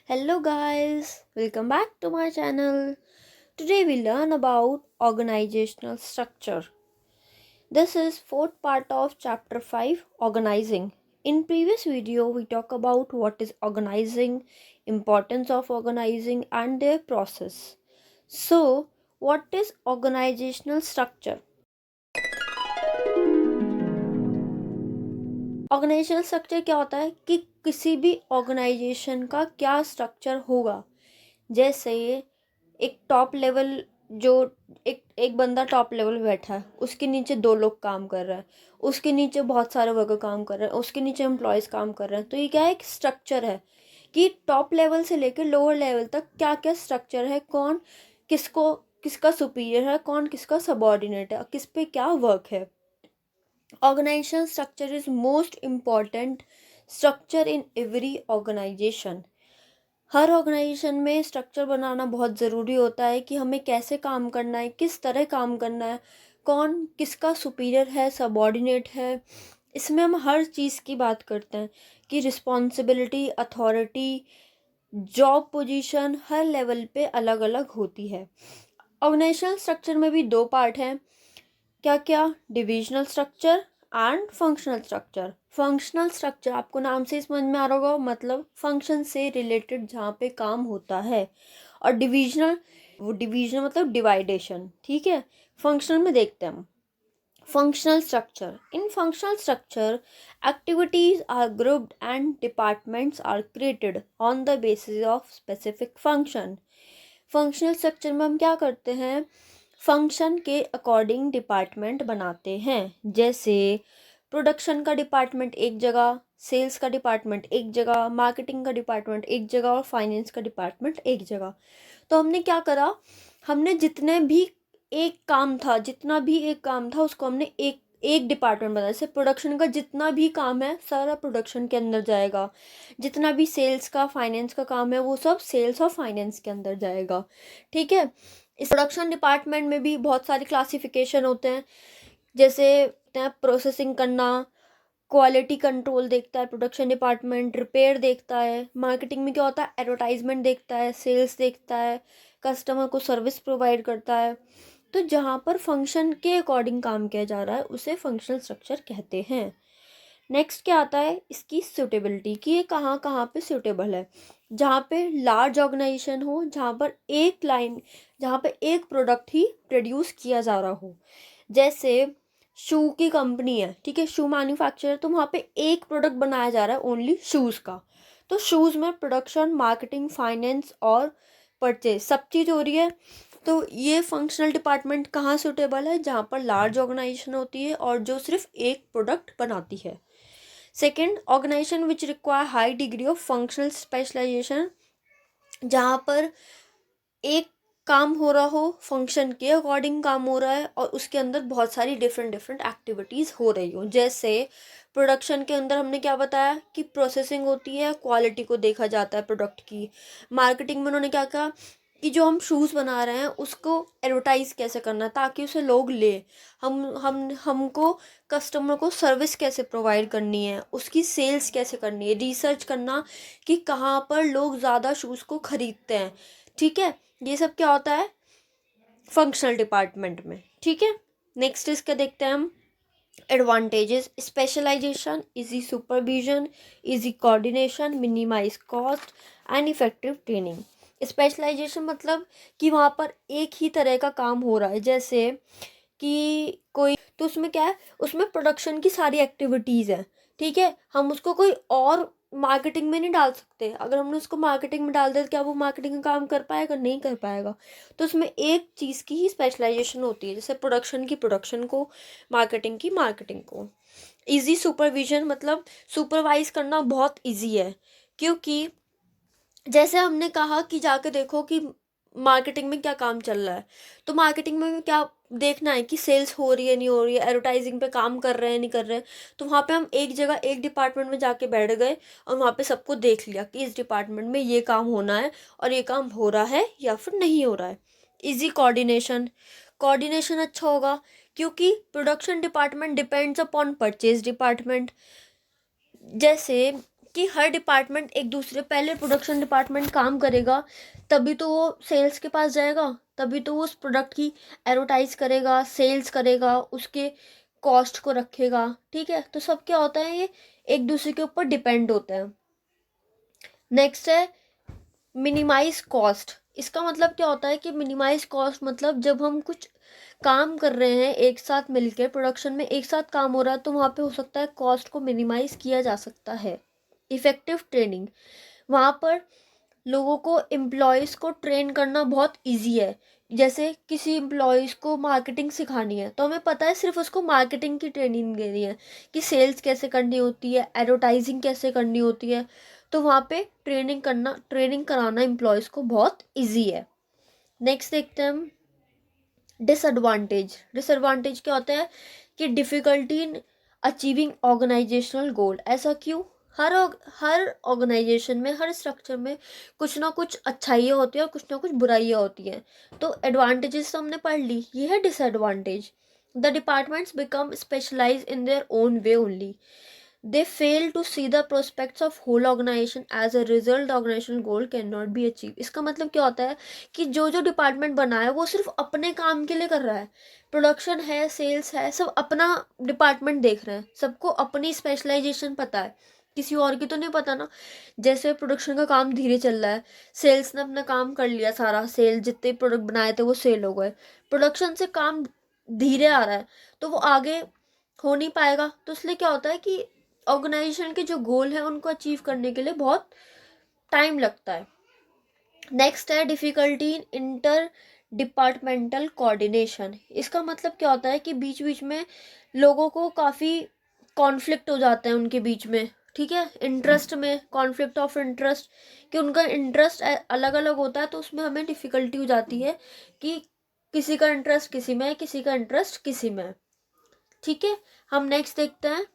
Hello guys, welcome back to my channel. Today we learn about organizational structure. This is fourth part of chapter 5 organizing. In previous video we talk about what is organizing, importance of organizing and their process. So, what is organizational structure? Organizational structure क्या होता है कि किसी भी organisation का क्या structure होगा। जैसे एक टॉप लेवल जो एक बंदा टॉप लेवल पे बैठा है, उसके नीचे दो लोग काम कर रहे हैं, उसके नीचे बहुत सारे वर्कर काम कर रहे हैं, उसके नीचे एम्प्लॉयज़ काम कर रहे हैं। तो ये क्या है, एक स्ट्रक्चर है कि टॉप लेवल से लेकर लोअर लेवल तक क्या क्या स्ट्रक्चर है, कौन किसको किसका सुपीरियर है, कौन किसका सबॉर्डिनेट है, किस पे क्या वर्क है। Organizational structure is most important structure in every organization. हर ऑर्गेनाइजेशन में स्ट्रक्चर बनाना बहुत ज़रूरी होता है कि हमें कैसे काम करना है, किस तरह काम करना है, कौन किसका सुपीरियर है, सबॉर्डिनेट है। इसमें हम हर चीज़ की बात करते हैं कि रिस्पॉन्सिबिलिटी, अथॉरिटी, जॉब पोजीशन हर लेवल पे अलग अलग होती है। ऑर्गेनाइजेशनल स्ट्रक्चर में भी दो पार्ट हैं। क्या क्या? Divisional structure and functional structure. Functional structure आपको नाम से समझ में आ रहा होगा, मतलब फंक्शन से रिलेटेड जहाँ पे काम होता है। और डिविजनल, वो डिवीजन मतलब डिवाइडेशन, ठीक है। फंक्शनल में देखते हैं हम functional structure. In functional structure activities are grouped and departments are created on the basis of specific function. Functional structure में हम क्या करते हैं, फंक्शन के अकॉर्डिंग डिपार्टमेंट बनाते हैं। जैसे प्रोडक्शन का डिपार्टमेंट एक जगह, सेल्स का डिपार्टमेंट एक जगह, मार्केटिंग का डिपार्टमेंट एक जगह और फाइनेंस का डिपार्टमेंट एक जगह। तो हमने क्या करा, हमने जितना भी एक काम था उसको हमने एक एक डिपार्टमेंट बनाया। जैसे प्रोडक्शन का जितना भी काम है सारा प्रोडक्शन के अंदर जाएगा, जितना भी सेल्स का फाइनेंस का काम है वो सब सेल्स और फाइनेंस के अंदर जाएगा, ठीक है। इस प्रोडक्शन डिपार्टमेंट में भी बहुत सारे क्लासिफिकेशन होते हैं। जैसे प्रोसेसिंग करना, क्वालिटी कंट्रोल देखता है प्रोडक्शन डिपार्टमेंट, रिपेयर देखता है, मार्केटिंग में क्या होता है, एडवर्टाइजमेंट देखता है, सेल्स देखता है, कस्टमर को सर्विस प्रोवाइड करता है। तो जहाँ पर फंक्शन के अकॉर्डिंग काम किया जा रहा है उसे फंक्शनल स्ट्रक्चर कहते हैं। नेक्स्ट क्या आता है, इसकी सूटेबिलिटी, कि ये कहाँ कहाँ पे सूटेबल है। जहाँ पे लार्ज ऑर्गेनाइजेशन हो, जहाँ पे एक प्रोडक्ट ही प्रोड्यूस किया जा रहा हो। जैसे शू की कंपनी है, ठीक है, शू मैन्युफैक्चरर, तो वहाँ पे एक प्रोडक्ट बनाया जा रहा है ओनली शूज़ का। तो शूज़ में प्रोडक्शन, मार्केटिंग, फाइनेंस और परचेज सब चीज़ हो रही है। तो ये फंक्शनल डिपार्टमेंट कहाँ सूटेबल है, जहाँ पर लार्ज ऑर्गेनाइजेशन होती है और जो सिर्फ एक प्रोडक्ट बनाती है। Second, organization which require high degree of functional specialization, जहाँ पर एक काम हो रहा हो, फंक्शन के अकॉर्डिंग काम हो रहा है और उसके अंदर बहुत सारी डिफरेंट डिफरेंट एक्टिविटीज़ हो रही हो। जैसे प्रोडक्शन के अंदर हमने क्या बताया कि प्रोसेसिंग होती है, क्वालिटी को देखा जाता है प्रोडक्ट की। मार्केटिंग में उन्होंने क्या कहा कि जो हम शूज़ बना रहे हैं उसको एडवर्टाइज़ कैसे करना है ताकि उसे लोग ले, हमको कस्टमर को सर्विस कैसे प्रोवाइड करनी है, उसकी सेल्स कैसे करनी है, रिसर्च करना कि कहाँ पर लोग ज़्यादा शूज़ को ख़रीदते हैं, ठीक है। ये सब क्या होता है फंक्शनल डिपार्टमेंट में, ठीक है। नेक्स्ट इसका देखते हैं हम advantages. Specialization, easy supervision, easy coordination, minimize cost and effective training. Specialization मतलब कि वहाँ पर एक ही तरह का काम हो रहा है। जैसे कि कोई, तो उसमें क्या है, उसमें प्रोडक्शन की सारी एक्टिविटीज़ हैं, ठीक है। हम उसको कोई और मार्केटिंग में नहीं डाल सकते। अगर हमने उसको मार्केटिंग में डाल दिया तो क्या वो मार्केटिंग का काम कर पाएगा, नहीं कर पाएगा। तो उसमें एक चीज़ की ही स्पेशलाइजेशन होती है, जैसे प्रोडक्शन की प्रोडक्शन को, मार्केटिंग की मार्केटिंग को। इजी सुपरविजन मतलब सुपरवाइज करना बहुत इजी है, क्योंकि जैसे हमने कहा कि जाके देखो कि मार्केटिंग में क्या काम चल रहा है, तो मार्केटिंग में क्या देखना है कि सेल्स हो रही है नहीं हो रही है, एडवर्टाइजिंग पे काम कर रहे हैं नहीं कर रहे हैं। तो वहाँ पे हम एक जगह एक डिपार्टमेंट में जाके बैठ गए और वहाँ पे सबको देख लिया कि इस डिपार्टमेंट में ये काम होना है और ये काम हो रहा है या फिर नहीं हो रहा है। इजी कोऑर्डिनेशन, कोऑर्डिनेशन अच्छा होगा क्योंकि production department depends upon purchase department. जैसे कि हर डिपार्टमेंट एक दूसरे, पहले प्रोडक्शन डिपार्टमेंट काम करेगा तभी तो वो सेल्स के पास जाएगा, तभी तो वो उस प्रोडक्ट की एडवर्टाइज करेगा, सेल्स करेगा, उसके कॉस्ट को रखेगा। ठीक है, तो सब क्या होता है, ये एक दूसरे के ऊपर डिपेंड होता है। नेक्स्ट है मिनिमाइज कॉस्ट। इसका मतलब क्या होता है कि मिनिमाइज कॉस्ट मतलब जब हम कुछ काम कर रहे हैं एक साथ मिलकर, प्रोडक्शन में एक साथ काम हो रहा है, तो वहाँ पे हो सकता है कॉस्ट को मिनिमाइज किया जा सकता है। इफ़ेक्टिव ट्रेनिंग, वहाँ पर लोगों को, एम्प्लॉयज़ को ट्रेन करना बहुत इजी है। जैसे किसी एम्प्लॉयज़ को मार्केटिंग सिखानी है तो हमें पता है सिर्फ उसको मार्केटिंग की ट्रेनिंग देनी है कि सेल्स कैसे करनी होती है, एडवर्टाइजिंग कैसे करनी होती है। तो वहाँ पे ट्रेनिंग कराना एम्प्लॉयज़ को बहुत इजी है। नेक्स्ट देखते हैं हम डिसएडवांटेज। डिसएडवांटेज क्या होता है कि डिफ़िकल्टी इन अचीविंग ऑर्गेनाइजेशनल गोल। ऐसा क्यों? हर ऑर्गेनाइजेशन में, हर स्ट्रक्चर में कुछ ना कुछ अच्छाइयाँ होती है और कुछ ना कुछ बुराइयाँ होती हैं। तो एडवांटेजेस तो हमने पढ़ ली, ये है disadvantage. The departments become specialize in their own way only. They fail to see the prospects of whole organization. As a result, the organizational goal cannot be achieved. इसका मतलब क्या होता है कि जो जो डिपार्टमेंट बना है वो सिर्फ अपने काम के लिए कर रहा है। प्रोडक्शन है, सेल्स है, सब अपना डिपार्टमेंट देख रहे हैं, सबको अपनी स्पेशलाइजेशन पता है, किसी और की तो नहीं पता ना। जैसे प्रोडक्शन का काम धीरे चल रहा है, सेल्स ने अपना काम कर लिया सारा, सेल जितने प्रोडक्ट बनाए थे वो सेल हो गए, प्रोडक्शन से काम धीरे आ रहा है तो वो आगे हो नहीं पाएगा। तो इसलिए क्या होता है कि ऑर्गेनाइजेशन के जो गोल है उनको अचीव करने के लिए बहुत टाइम लगता है। नेक्स्ट है difficulty in inter departmental coordination. इसका मतलब क्या होता है कि बीच बीच में लोगों को काफ़ी कॉन्फ्लिक्ट हो जाता है उनके बीच में। ठीक है, इंटरेस्ट में कॉन्फ्लिक्ट ऑफ इंटरेस्ट, कि उनका इंटरेस्ट अलग अलग होता है, तो उसमें हमें डिफ़िकल्टी हो जाती है कि किसी का इंटरेस्ट किसी में है, किसी का इंटरेस्ट किसी में है। ठीक है, हम नेक्स्ट देखते हैं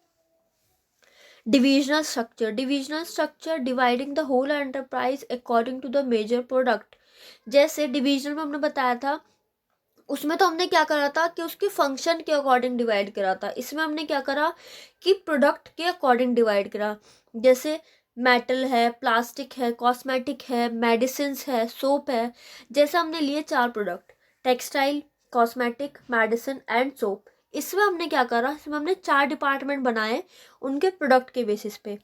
divisional structure. Divisional structure dividing the whole enterprise according to the major product. जैसे डिवीजन में हमने बताया था, उसमें तो हमने क्या करा था कि उसके फंक्शन के अकॉर्डिंग डिवाइड करा था। इसमें हमने क्या करा कि प्रोडक्ट के अकॉर्डिंग डिवाइड करा। जैसे मेटल है, प्लास्टिक है, कॉस्मेटिक है, मेडिसिन्स है, सोप है। जैसे हमने लिए 4 product, textile, cosmetic, medicine and soap. इसमें हमने क्या करा, इसमें हमने 4 डिपार्टमेंट बनाए उनके प्रोडक्ट के बेसिस पे।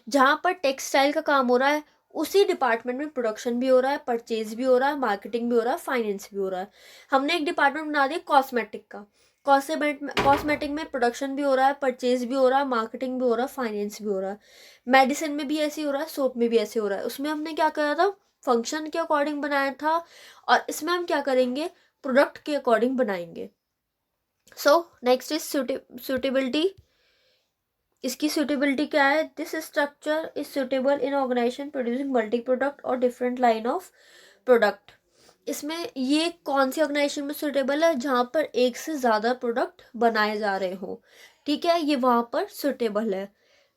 जहाँ पर टेक्सटाइल का काम हो रहा है उसी डिपार्टमेंट में प्रोडक्शन भी हो रहा है, परचेज भी हो रहा है, मार्केटिंग भी हो रहा है, फाइनेंस भी हो रहा है। हमने एक डिपार्टमेंट बना दिया कॉस्मेटिक का। कॉस्मेटिक में प्रोडक्शन भी हो रहा है, परचेज भी हो रहा है, मार्केटिंग भी हो रहा है, फाइनेंस भी हो रहा है। मेडिसिन में भी ऐसे ही हो रहा है, सोप में भी ऐसे हो रहा है। उसमें हमने क्या करा था, फंक्शन के अकॉर्डिंग बनाया था, और इसमें हम क्या करेंगे, प्रोडक्ट के अकॉर्डिंग बनाएंगे। So next is suitability. इसकी सूटेबिलिटी क्या है, this structure is suitable in organization producing multi product और डिफरेंट लाइन ऑफ प्रोडक्ट। इसमें ये कौन सी ऑर्गेनाइजेशन में सुटेबल है, जहाँ पर एक से ज़्यादा प्रोडक्ट बनाए जा रहे हो। ठीक है, ये वहाँ पर सुटेबल है।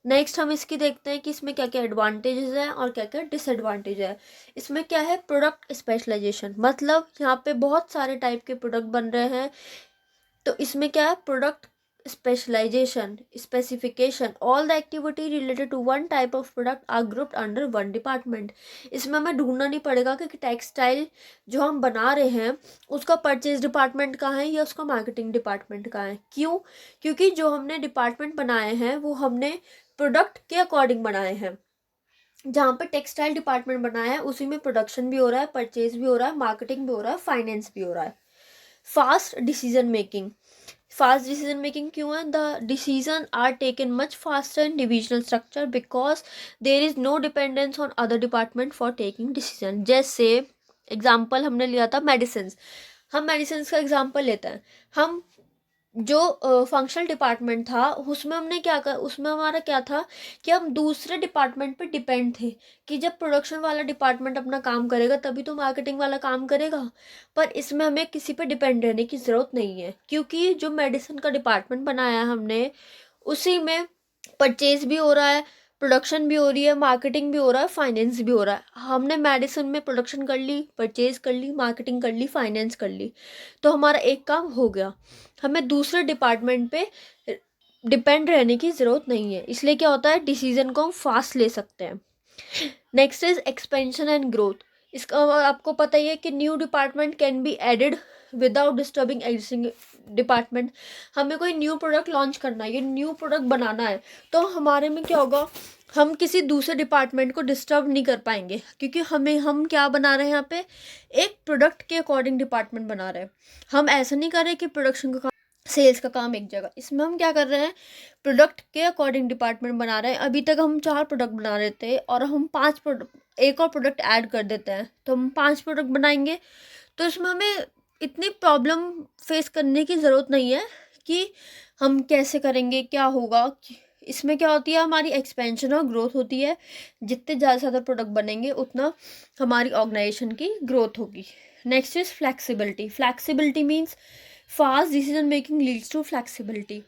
नेक्स्ट हम इसकी देखते हैं कि इसमें क्या क्या एडवांटेजेस हैं और क्या क्या डिसएडवांटेज है। इसमें क्या है, प्रोडक्ट स्पेशलाइजेशन, मतलब यहाँ पे बहुत सारे टाइप के प्रोडक्ट बन रहे हैं, तो इसमें क्या है, product specialization, specification, all the activity related to one type of product are grouped under one department. इसमें हमें ढूंढना नहीं पड़ेगा कि टेक्सटाइल जो हम बना रहे हैं उसका परचेज डिपार्टमेंट कहाँ है या उसका मार्केटिंग डिपार्टमेंट कहाँ है। क्यों? क्योंकि जो हमने डिपार्टमेंट बनाए हैं वो हमने प्रोडक्ट के अकॉर्डिंग बनाए हैं। जहाँ पर टेक्सटाइल डिपार्टमेंट बनाया है उसी में प्रोडक्शन भी हो रहा है, परचेज भी हो रहा है, मार्केटिंग भी हो रहा है, फाइनेंस भी हो रहा है। Fast decision making. Fast decision making क्यों है, the decision are taken much faster in divisional structure because there is no dependence on other department for taking decision. जैसे एग्जाम्पल हमने लिया था मेडिसिन, हम मेडिसिन का एग्जाम्पल लेते हैं। हम जो फंक्शनल डिपार्टमेंट था उसमें हमने क्या कर, उसमें हमारा क्या था कि हम दूसरे डिपार्टमेंट पे डिपेंड थे कि जब प्रोडक्शन वाला डिपार्टमेंट अपना काम करेगा तभी तो मार्केटिंग वाला काम करेगा। पर इसमें हमें किसी पे डिपेंड रहने की ज़रूरत नहीं है, क्योंकि जो मेडिसिन का डिपार्टमेंट बनाया है हमने उसी में परचेज भी हो रहा है, प्रोडक्शन भी हो रही है, मार्केटिंग भी हो रहा है, फाइनेंस भी हो रहा है। हमने मेडिसिन में प्रोडक्शन कर ली, परचेज कर ली, मार्केटिंग कर ली, फाइनेंस कर ली, तो हमारा एक काम हो गया। हमें दूसरे डिपार्टमेंट पे डिपेंड रहने की ज़रूरत नहीं है, इसलिए क्या होता है डिसीजन को हम फास्ट ले सकते हैं। Next is expansion and growth. इसका आपको पता ही है कि new department can be added without disturbing existing department. हमें कोई न्यू प्रोडक्ट लॉन्च करना है, ये न्यू प्रोडक्ट बनाना है, तो हमारे में क्या होगा, हम किसी दूसरे डिपार्टमेंट को डिस्टर्ब नहीं कर पाएंगे, क्योंकि हम क्या बना रहे हैं यहाँ पे, एक प्रोडक्ट के अकॉर्डिंग डिपार्टमेंट बना रहे हैं। हम ऐसा नहीं कर रहे कि प्रोडक्शन का काम, सेल्स का काम एक जगह। इसमें हम क्या कर रहे हैं, प्रोडक्ट के अकॉर्डिंग डिपार्टमेंट बना रहे हैं। अभी तक हम 4 प्रोडक्ट बना रहे थे और हम 5 प्रोडक्ट, एक और प्रोडक्ट ऐड कर देते हैं तो हम 5 प्रोडक्ट बनाएंगे। तो इसमें हमें इतनी प्रॉब्लम फेस करने की ज़रूरत नहीं है कि हम कैसे करेंगे, क्या होगा। इसमें क्या होती है, हमारी एक्सपेंशन और ग्रोथ होती है। जितने ज़्यादा से ज़्यादा प्रोडक्ट बनेंगे उतना हमारी ऑर्गेनाइजेशन की ग्रोथ होगी। Next is flexibility. Flexibility means fast decision making leads to flexibility.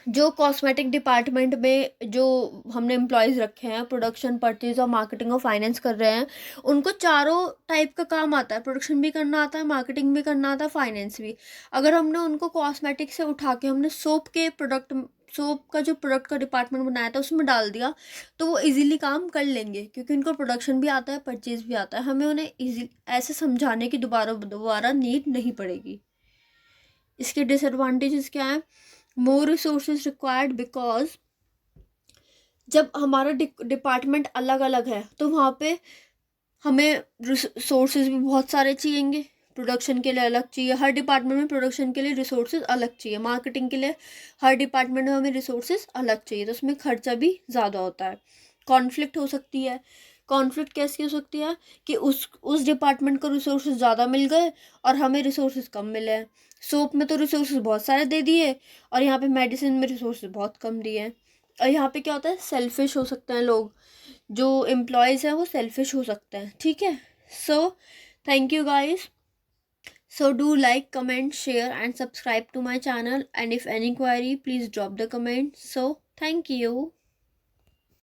जो कॉस्मेटिक डिपार्टमेंट में जो हमने एम्प्लॉयज़ रखे हैं, प्रोडक्शन, परचेज और मार्केटिंग और फाइनेंस कर रहे हैं, उनको चारों टाइप का काम आता है। प्रोडक्शन भी करना आता है, मार्केटिंग भी करना आता है, फाइनेंस भी। अगर हमने उनको कॉस्मेटिक से उठा के हमने सोप का जो प्रोडक्ट का डिपार्टमेंट बनाया था उसमें डाल दिया, तो वो इजीली काम कर लेंगे, क्योंकि उनको प्रोडक्शन भी आता है, परचेज भी आता है। हमें उन्हें इजी ऐसे समझाने की दोबारा दोबारा नीड नहीं पड़ेगी। इसके डिसएडवांटेजेस क्या हैं, मोर रिसोर्सेज रिक्वायर्ड, बिकॉज जब हमारा डिपार्टमेंट अलग अलग है तो वहाँ पे हमें रिसोर्सेज भी बहुत सारे चाहिएंगे। प्रोडक्शन के लिए अलग चाहिए, हर डिपार्टमेंट में प्रोडक्शन के लिए रिसोर्सेज अलग चाहिए, मार्केटिंग के लिए हर डिपार्टमेंट में हमें रिसोर्सेज अलग चाहिए, तो उसमें खर्चा भी ज़्यादा होता है। कॉन्फ्लिक्ट हो सकती है। कॉन्फ्लिक्ट कैसी हो सकती है कि उस डिपार्टमेंट को रिसोर्सेज ज़्यादा मिल गए और हमें रिसोर्सेज कम मिले हैं। सोप में तो रिसोर्सेज बहुत सारे दे दिए और यहाँ पे मेडिसिन में रिसोर्सेज बहुत कम दिए हैं। और यहाँ पे क्या होता है, सेल्फिश हो सकते हैं लोग, जो एम्प्लॉयज़ हैं वो सेल्फिश हो सकते हैं, ठीक है। So thank you guys. So do like, comment, share and subscribe to my channel, and if any query please drop the comment. So thank you.